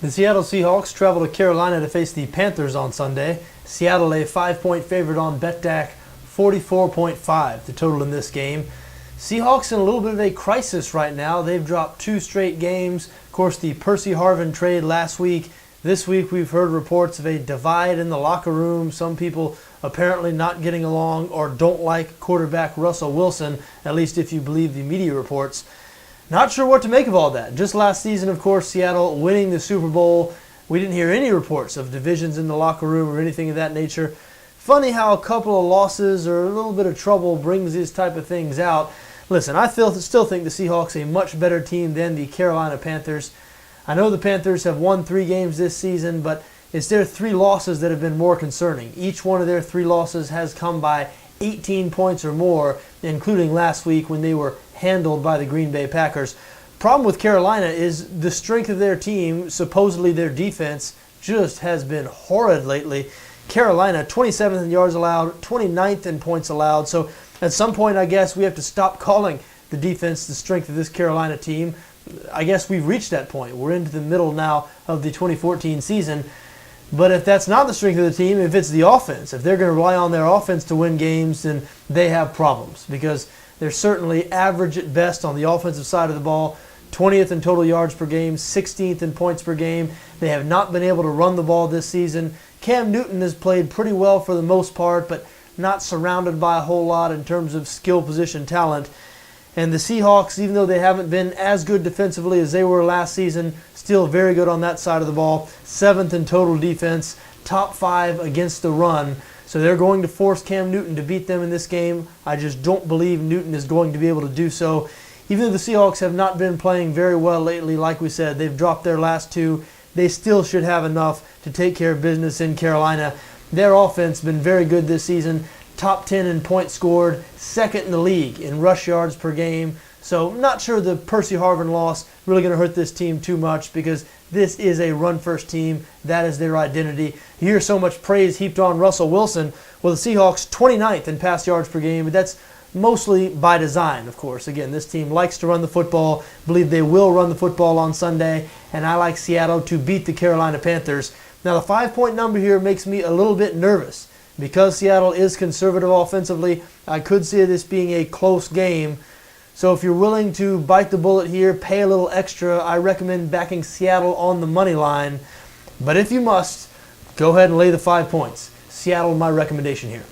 The Seattle Seahawks travel to Carolina to face the Panthers on Sunday. Seattle a 5-point favorite on BETDAQ, 44.5 the total in this game. Seahawks in a little bit of a crisis right now. They've dropped 2 straight games. Of course, the Percy Harvin trade last week. This week we've heard reports of a divide in the locker room. Some people apparently not getting along or don't like quarterback Russell Wilson, at least if you believe the media reports. Not sure what to make of all that. Just last season, of course, Seattle winning the Super Bowl. We didn't hear any reports of divisions in the locker room or anything of that nature. Funny how a couple of losses or a little bit of trouble brings these type of things out. Listen, I still think the Seahawks are a much better team than the Carolina Panthers. I know the Panthers have won 3 games this season, but it's their 3 losses that have been more concerning. Each one of their 3 losses has come by 18 points or more, including last week when they were handled by the Green Bay Packers. Problem with Carolina is the strength of their team, supposedly their defense, just has been horrid lately. Carolina, 27th in yards allowed, 29th in points allowed. So at some point, I guess, we have to stop calling the defense the strength of this Carolina team. I guess we've reached that point. We're into the middle now of the 2014 season. But if that's not the strength of the team, if it's the offense, if they're going to rely on their offense to win games, then they have problems because they're certainly average at best on the offensive side of the ball, 20th in total yards per game, 16th in points per game. They have not been able to run the ball this season. Cam Newton has played pretty well for the most part, but not surrounded by a whole lot in terms of skill position talent. And the Seahawks, even though they haven't been as good defensively as they were last season, still very good on that side of the ball. 7th in total defense, top 5 against the run. So they're going to force Cam Newton to beat them in this game. I just don't believe Newton is going to be able to do so. Even though the Seahawks have not been playing very well lately, like we said, they've dropped their last 2. They still should have enough to take care of business in Carolina. Their offense has been very good this season. Top 10 in points scored, 2nd in the league in rush yards per game. So not sure the Percy Harvin loss really going to hurt this team too much because this is a run-first team. That is their identity. You hear so much praise heaped on Russell Wilson. Well, the Seahawks 29th in pass yards per game, but that's mostly by design, of course. Again, this team likes to run the football, believe they will run the football on Sunday, and I like Seattle to beat the Carolina Panthers. Now, the 5-point number here makes me a little bit nervous. Because Seattle is conservative offensively, I could see this being a close game. So if you're willing to bite the bullet here, pay a little extra, I recommend backing Seattle on the money line. But if you must, go ahead and lay the 5 points. Seattle, my recommendation here.